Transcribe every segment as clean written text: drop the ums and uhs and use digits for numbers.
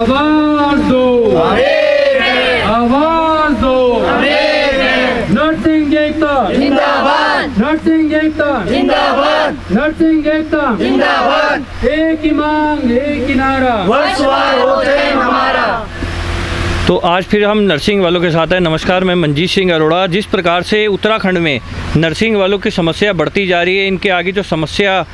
आवाज दो, आवाज दो, नरसिंह एकता जिंदाबाद, नरसिंह एकता जिंदाबाद, नरसिंह एकता जिंदाबाद। एक ही मांग एक ही नारा, वंशवाद होते हमारा। तो आज फिर हम नर्सिंग वालों के साथ हैं। नमस्कार, मैं मंजीत सिंह अरोड़ा। जिस प्रकार से उत्तराखंड में नर्सिंग वालों की समस्या बढ़ती जा रही है, इनके आगे जो समस्या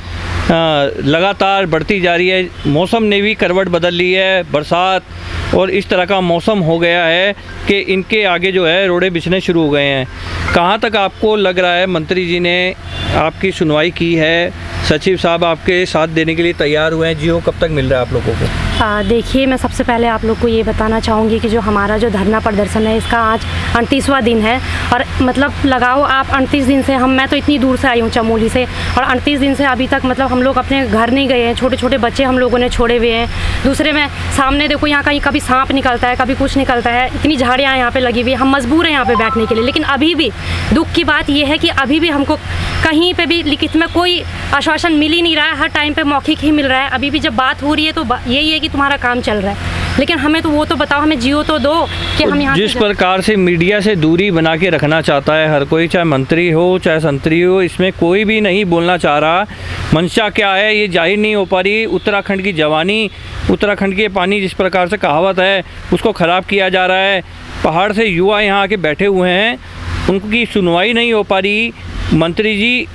लगातार बढ़ती जा रही है, मौसम ने भी करवट बदल ली है। बरसात और इस तरह का मौसम हो गया है कि इनके आगे जो है रोड़े बिछने शुरू हो गए हैं। कहाँ तक आपको लग रहा है मंत्री जी ने आपकी सुनवाई की है? सचिव साहब आपके साथ देने के लिए तैयार हुए हैं? जियो कब तक मिल रहा है आप लोगों को? देखिए, मैं सबसे पहले आप लोग को ये बताना चाहूँगी कि जो हमारा जो धरना प्रदर्शन है, इसका आज 38वां दिन है। और मतलब लगाओ आप 38 दिन से मैं तो इतनी दूर से आई हूँ चमोली से, और 38 दिन से अभी तक मतलब हम लोग अपने घर नहीं गए हैं। छोटे छोटे बच्चे हम लोगों ने छोड़े हुए हैं। दूसरे में सामने देखो, यहाँ कहीं कभी सांप निकलता है, कभी कुछ निकलता है। इतनी झाड़ियाँ यहाँ पे लगी हुई है, हम मजबूर हैं यहाँ पे बैठने के लिए। लेकिन अभी भी दुख की बात यह है कि अभी भी हमको कहीं पे भी लिखित में कोई आश्वासन मिल ही नहीं रहा है। हर टाइम पे मौखिक ही मिल रहा है। अभी भी जब बात हो रही है तो यही है कि तुम्हारा काम चल रहा है, लेकिन हमें तो वो तो बताओ, हमें जियो तो दो कि हम यहाँ। जिस प्रकार से मीडिया से दूरी बना के रखना चाहता है हर कोई, चाहे मंत्री हो चाहे संतरी हो, इसमें कोई भी नहीं बोलना चाह रहा। मंशा क्या है ये जाहिर नहीं हो पा रही। उत्तराखंड की जवानी, उत्तराखंड के पानी, जिस प्रकार से कहावत है, उसको ख़राब किया जा रहा है। पहाड़ से युवा यहाँ आके बैठे हुए हैं, उनकी सुनवाई नहीं हो पा रही। मंत्री जी,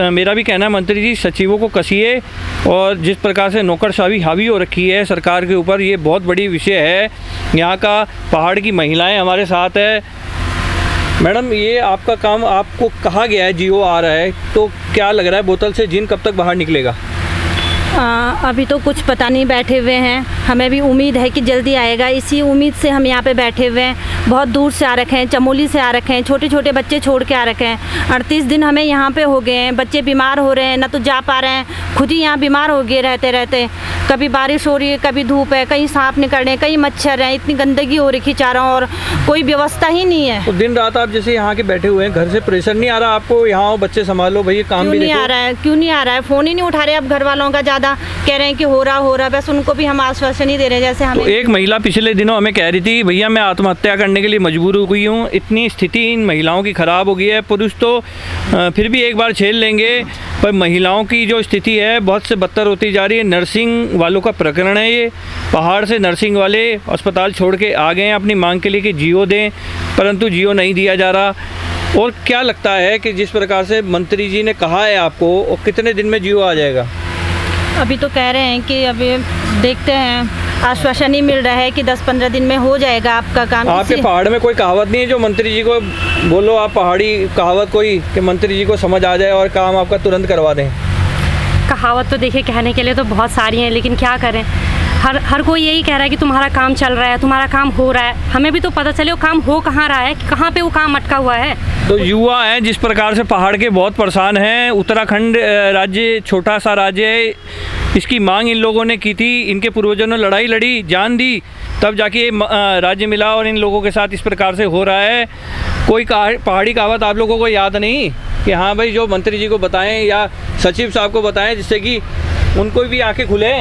मेरा भी कहना है मंत्री जी सचिवों को कसिए। और जिस प्रकार से नौकरशाही हावी हो रखी है सरकार के ऊपर, ये बहुत बड़ी विषय है। यहाँ का पहाड़ की महिलाएं हमारे साथ है। मैडम, ये आपका काम, आपको कहा गया है जियो आ रहा है, तो क्या लग रहा है बोतल से जिन कब तक बाहर निकलेगा? अभी तो कुछ पता नहीं, बैठे हुए हैं। हमें भी उम्मीद है कि जल्दी आएगा, इसी उम्मीद से हम यहाँ पे बैठे हुए हैं। बहुत दूर से आ रखे हैं, चमोली से आ रखे हैं, छोटे छोटे बच्चे छोड़ के आ रखे हैं। 38 दिन हमें यहाँ पे हो गए हैं। बच्चे बीमार हो रहे हैं, ना तो जा पा रहे हैं, खुद ही यहाँ बीमार हो गए रहते रहते। कभी बारिश हो रही है, कभी धूप है, कहीं सांप निकल रहे हैं, कहीं मच्छर हैं। इतनी गंदगी हो रखी चारों और कोई व्यवस्था ही नहीं है। तो दिन रात आप जैसे यहाँ के बैठे हुए हैं, घर से प्रेशर नहीं आ रहा आपको? यहाँ आओ, बच्चे संभालो, भैया काम भी नहीं आ रहा है। क्यों नहीं आ रहा है? फ़ोन ही नहीं उठा रहे अब घर वालों का। ज़्यादा कह रहे हैं कि हो रहा, बस उनको भी हम आश्वासन ही दे रहे हैं जैसे हमें। तो एक महिला पिछले दिनों हमें कह रही थी, भैया मैं आत्महत्या करने के लिए मजबूर हो गई हूँ, इतनी स्थिति इन महिलाओं की ख़राब हो गई है। पुरुष तो फिर भी एक बार झेल लेंगे, पर महिलाओं की जो स्थिति है बहुत से बदतर होती जा रही है। नर्सिंग वालों का प्रकरण है ये। पहाड़ से नर्सिंग वाले अस्पताल छोड़ के आ गए हैं अपनी मांग के लिए कि जियो दें, परंतु जियो नहीं दिया जा रहा। और क्या लगता है कि जिस प्रकार से मंत्री जी ने कहा है आपको, और कितने दिन में जियो आ जाएगा? अभी तो कह रहे हैं कि अभी देखते हैं, आश्वासन ही मिल रहा है कि 10-15 दिन में हो जाएगा आपका काम। आपके पहाड़ में कोई कहावत नहीं है जो मंत्री जी को बोलो आप, पहाड़ी कहावत कोई, कि मंत्री जी को समझ आ जाए और काम आपका तुरंत करवा दें? कहावत तो देखिए कहने के लिए तो बहुत सारी हैं, लेकिन क्या करें, हर कोई यही कह रहा है कि तुम्हारा काम चल रहा है, तुम्हारा काम हो रहा है। हमें भी तो पता चले वो काम हो कहाँ रहा है, कहाँ पे वो काम अटका हुआ है। तो युवा हैं जिस प्रकार से पहाड़ के बहुत परेशान हैं। उत्तराखंड राज्य छोटा सा राज्य है, इसकी मांग इन लोगों ने की थी, इनके पूर्वजों ने लड़ाई लड़ी, जान दी, तब जाके राज्य मिला। और इन लोगों के साथ इस प्रकार से हो रहा है। कोई पहाड़ी कहावत आप लोगों को याद नहीं कि हाँ भाई जो मंत्री जी को बताएं या सचिव साहब को बताएं, जिससे कि उनको भी आंखें खुले?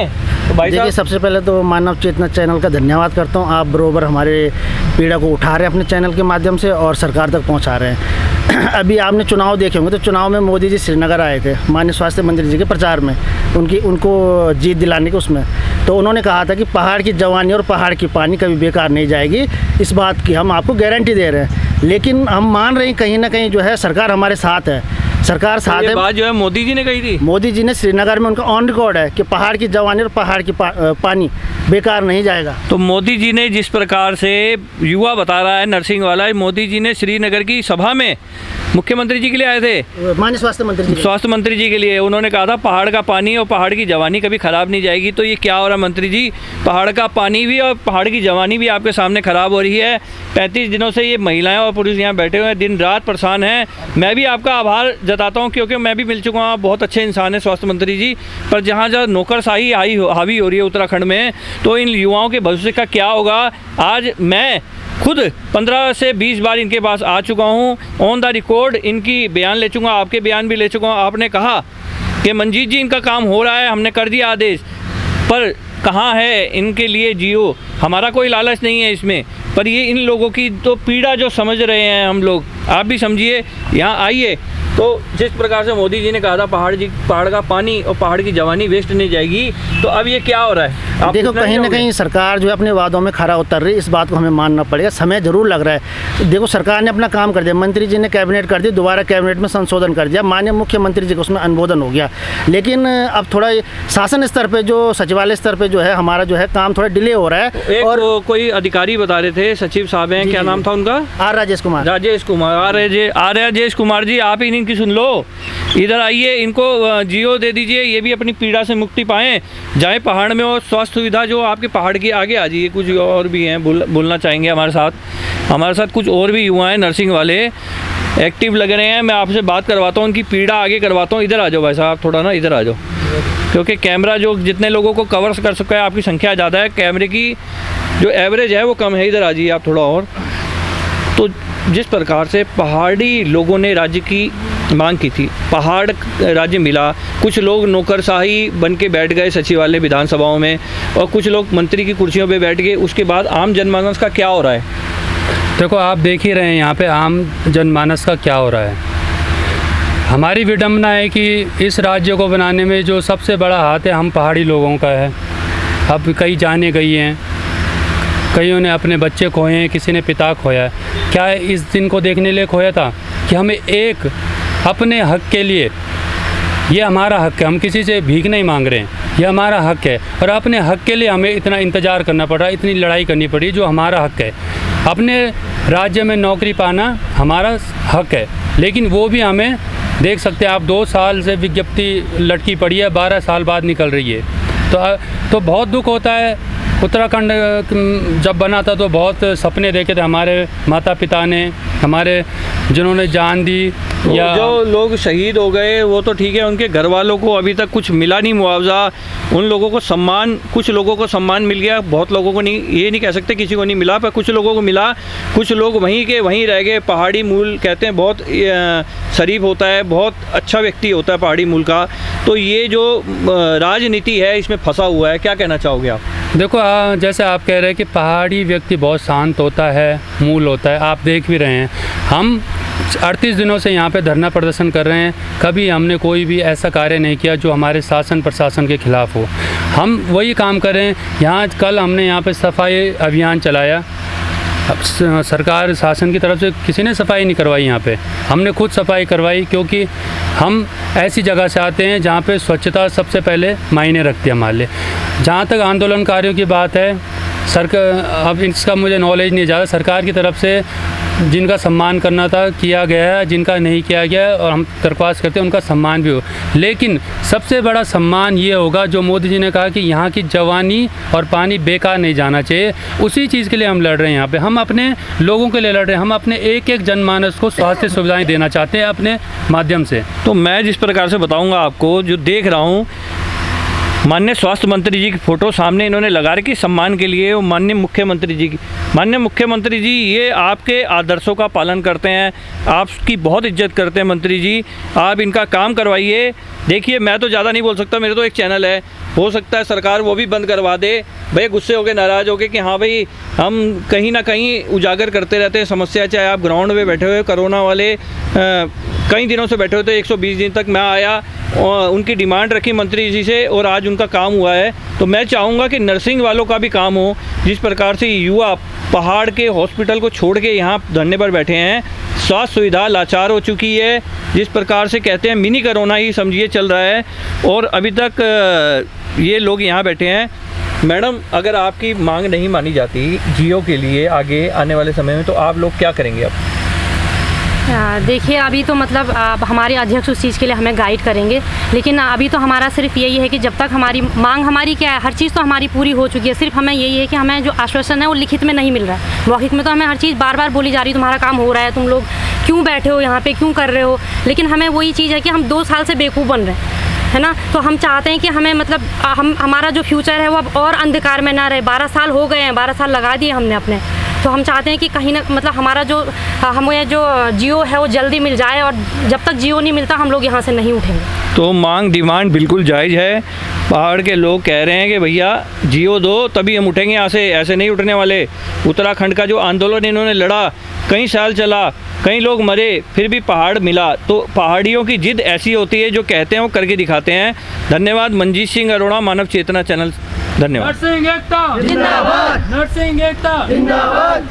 तो भाई देखिए, सबसे पहले तो मानव चेतना चैनल का धन्यवाद करता हूँ। आप बरोबर हमारे पीड़ा को उठा रहे हैं अपने चैनल के माध्यम से और सरकार तक पहुँचा रहे हैं। अभी आपने चुनाव देखे होंगे, तो चुनाव में मोदी जी श्रीनगर आए थे माननीय स्वास्थ्य मंत्री जी के प्रचार में, उनको जीत दिलाने के उसमें। तो उन्होंने कहा था कि पहाड़ की जवानी और पहाड़ की पानी कभी बेकार नहीं जाएगी, इस बात की हम आपको गारंटी दे रहे हैं। लेकिन हम मान रहे हैं कहीं ना कहीं जो है सरकार हमारे साथ है, सरकार साथ है। बात जो है मोदी जी ने कही थी, मोदी जी ने श्रीनगर में, उनका ऑन रिकॉर्ड है कि पहाड़ की जवानी और पहाड़ की पानी बेकार नहीं जाएगा। तो मोदी जी ने जिस प्रकार से युवा बता रहा है नर्सिंग वाला, मोदी जी ने श्रीनगर की सभा में मुख्यमंत्री जी के लिए आए थे, माननीय स्वास्थ्य मंत्री जी के लिए, उन्होंने कहा था पहाड़ का पानी और पहाड़ की जवानी कभी ख़राब नहीं जाएगी। तो ये क्या हो रहा है मंत्री जी? पहाड़ का पानी भी और पहाड़ की जवानी भी आपके सामने ख़राब हो रही है। 35 दिनों से ये महिलाएं और पुरुष यहाँ बैठे हुए हैं, दिन रात परेशान हैं। मैं भी आपका आभार जताता हूँ, क्योंकि मैं भी मिल चुका हूँ, आप बहुत अच्छे इंसान हैं स्वास्थ्य मंत्री जी। पर जहाँ जहाँ नौकरशाही हावी हो रही है उत्तराखंड में, तो इन युवाओं के भविष्य का क्या होगा? आज मैं खुद 15 से 20 बार इनके पास आ चुका हूँ, ऑन द रिकॉर्ड इनकी बयान ले चुका, आपके बयान भी ले चुका हूँ। आपने कहा कि मंजीत जी इनका काम हो रहा है, हमने कर दिया आदेश, पर कहाँ है इनके लिए जियो, हमारा कोई लालच नहीं है इसमें, पर ये इन लोगों की तो पीड़ा जो समझ रहे हैं हम लोग, आप भी समझिए। यहाँ आइए तो जिस प्रकार से मोदी जी ने कहा था पहाड़ का पानी और पहाड़ की जवानी वेस्ट नहीं जाएगी, तो अब ये क्या हो रहा है? आप देखो कितना कहीं ना चाहोगे? कहीं सरकार जो है अपने वादों में खरा उतर रही है, इस बात को हमें मानना पड़ेगा। समय जरूर लग रहा है। देखो सरकार ने अपना काम कर दिया, मंत्री जी ने कैबिनेट कर दी, दोबारा कैबिनेट में संशोधन कर दिया, माननीय मुख्यमंत्री जी को उसमें अनुमोदन हो गया, लेकिन अब थोड़ा शासन स्तर पे जो सचिवालय स्तर पे जो है हमारा जो है काम थोड़ा डिले हो रहा है। एक और कोई अधिकारी बता रहे थे, सचिव साहब हैं, क्या नाम था उनका? राजेश कुमार राजेश कुमार जी, आप इनकी सुन लो, इधर आइए, इनको जियो दे दीजिए, ये भी अपनी पीड़ा से मुक्ति पाएं, जाएं पहाड़ में और स्वास्थ्य सुविधा जो आपके पहाड़ की आगे आ जाइए। कुछ और भी हैं बोलना चाहेंगे हमारे साथ कुछ और भी युवा हैं, नर्सिंग वाले एक्टिव लग रहे हैं। मैं आपसे बात करवाता हूँ, उनकी पीड़ा आगे करवाता हूँ। इधर आ जाओ भाई साहब, थोड़ा ना इधर आ जाओ, क्योंकि कैमरा जो जितने लोगों को कवर कर सका है, आपकी संख्या ज़्यादा है, कैमरे की जो एवरेज है वो कम है। इधर आ जाइए आप थोड़ा और। तो जिस प्रकार से पहाड़ी लोगों ने राज्य की मांग की थी, पहाड़ राज्य मिला, कुछ लोग नौकरशाही बन के बैठ गए सचिवालय विधानसभाओं में, और कुछ लोग मंत्री की कुर्सियों पे बैठ गए, उसके बाद आम जनमानस का क्या हो रहा है? देखो आप देख ही रहे हैं यहाँ पे आम जनमानस का क्या हो रहा है। हमारी विडंबना है कि इस राज्य को बनाने में जो सबसे बड़ा हाथ है हम पहाड़ी लोगों का है। अब कई जाने गई हैं, कईयों ने अपने बच्चे खोए हैं, किसी ने पिता खोया है। क्या इस दिन को देखने लिए खोया था कि हमें एक अपने हक के लिए, ये हमारा हक है, हम किसी से भीख नहीं मांग रहे हैं, ये हमारा हक है, और अपने हक के लिए हमें इतना इंतज़ार करना पड़ रहा है, इतनी लड़ाई करनी पड़ी, जो हमारा हक है। अपने राज्य में नौकरी पाना हमारा हक है, लेकिन वो भी हमें देख सकते हैं आप, 2 साल से विज्ञप्ति लटकी पड़ी है, 12 साल बाद निकल रही है। तो बहुत दुख होता है। उत्तराखंड जब बना था तो बहुत सपने देखे थे हमारे माता पिता ने, हमारे जिन्होंने जान दी, या जो लोग शहीद हो गए वो तो ठीक है, उनके घर वालों को अभी तक कुछ मिला नहीं मुआवजा, उन लोगों को सम्मान, कुछ लोगों को सम्मान मिल गया, बहुत लोगों को नहीं, ये नहीं कह सकते किसी को नहीं मिला, पर कुछ लोगों को मिला, कुछ लोग वहीं के वहीं रह गए। पहाड़ी मूल कहते हैं बहुत शरीफ होता है, बहुत अच्छा व्यक्ति होता है पहाड़ी मूल का। तो ये जो राजनीति है इसमें फंसा हुआ है, क्या कहना चाहोगे आप? देखो जैसे आप कह रहे हैं कि पहाड़ी व्यक्ति बहुत शांत होता है, मूल होता है, आप देख भी रहे हैं। हम 38 दिनों से यहाँ पे धरना प्रदर्शन कर रहे हैं, कभी हमने कोई भी ऐसा कार्य नहीं किया जो हमारे शासन प्रशासन के खिलाफ हो। हम वही काम कर रहे हैं। यहाँ कल हमने यहाँ पे सफाई अभियान चलाया, अब सरकार शासन की तरफ से किसी ने सफाई नहीं करवाई, यहाँ पे हमने खुद सफाई करवाई, क्योंकि हम ऐसी जगह से आते हैं जहाँ पे स्वच्छता सबसे पहले मायने रखती है हमारे लिए। जहाँ तक आंदोलनकारियों की बात है, सरकार, अब इसका मुझे नॉलेज नहीं ज़्यादा, सरकार की तरफ से जिनका सम्मान करना था किया गया है, जिनका नहीं किया गया है और हम दरख्वास्त करते हैं उनका सम्मान भी हो। लेकिन सबसे बड़ा सम्मान ये होगा जो मोदी जी ने कहा कि यहाँ की जवानी और पानी बेकार नहीं जाना चाहिए, उसी चीज़ के लिए हम लड़ रहे हैं। यहाँ पे हम अपने लोगों के लिए लड़ रहे हैं, हम अपने एक एक जनमानस को स्वास्थ्य सुविधाएँ देना चाहते हैं अपने माध्यम से। तो मैं जिस प्रकार से बताऊँगा आपको, जो देख रहा हूँ, माननीय स्वास्थ्य मंत्री जी की फ़ोटो सामने इन्होंने लगा रखी सम्मान के लिए, वो माननीय मुख्यमंत्री जी की। माननीय मुख्यमंत्री जी ये आपके आदर्शों का पालन करते हैं, आपकी बहुत इज्जत करते हैं मंत्री जी, आप इनका काम करवाइए। देखिए मैं तो ज़्यादा नहीं बोल सकता, मेरे तो एक चैनल है, हो सकता है सरकार वो भी बंद करवा दे, भाई गुस्से हो गए, नाराज़ हो गए कि हाँ भाई हम कहीं ना कहीं उजागर करते रहते हैं समस्या। चाहे आप ग्राउंड में बैठे हुए, कोरोना वाले कई दिनों से बैठे हुए थे, 120 दिन तक मैं आया, उनकी डिमांड रखी मंत्री जी से और आज उनका काम हुआ है। तो मैं चाहूँगा कि नर्सिंग वालों का भी काम हो। जिस प्रकार से युवा पहाड़ के हॉस्पिटल को छोड़ के यहाँ धरने पर बैठे हैं, स्वास्थ्य सुविधा लाचार हो चुकी है, जिस प्रकार से कहते हैं मिनी कोरोना ही समझिए चल रहा है, और अभी तक ये लोग यहाँ बैठे हैं। मैडम, अगर आपकी मांग नहीं मानी जाती जियो के लिए आगे आने वाले समय में, तो आप लोग क्या करेंगे अब? देखिए अभी तो मतलब हमारे अध्यक्ष उस चीज़ के लिए हमें गाइड करेंगे, लेकिन अभी तो हमारा सिर्फ यही है कि जब तक हमारी मांग, हमारी क्या है, हर चीज़ तो हमारी पूरी हो चुकी है, सिर्फ हमें यही है कि हमें जो आश्वासन है वो लिखित में नहीं मिल रहा है। मौखिक में तो हमें हर चीज़ बार बार बोली जा रही है, तुम्हारा काम हो रहा है, तुम लोग क्यों बैठे हो यहाँ पे, क्यों कर रहे हो, लेकिन हमें वही चीज़ है कि हम 2 साल से बेवकूफ़ बन रहे हैं, है ना। तो हम चाहते हैं कि हमें मतलब हमारा जो फ्यूचर है वो अब और अंधकार में ना रहे। 12 साल हो गए हैं, 12 साल लगा दिए हमने अपने, तो हम चाहते हैं कि कहीं ना मतलब हमारा जो हमें जो जियो है वो जल्दी मिल जाए, और जब तक जियो नहीं मिलता हम लोग यहाँ से नहीं उठेंगे। तो मांग डिमांड बिल्कुल जायज़ है। पहाड़ के लोग कह रहे हैं कि भैया जियो दो तभी हम उठेंगे यहाँ से, ऐसे नहीं उठने वाले। उत्तराखंड का जो आंदोलन इन्होंने लड़ा, कई साल चला, कई लोग मरे, फिर भी पहाड़ मिला। तो पहाड़ियों की जिद ऐसी होती है, जो कहते हैं वो करके दिखाते हैं। धन्यवाद। मंजीत सिंह अरोड़ा, मानव चेतना चैनल। धन्यवाद। नरसिंह एकता जिंदाबाद। नरसिंह एकता जिंदाबाद।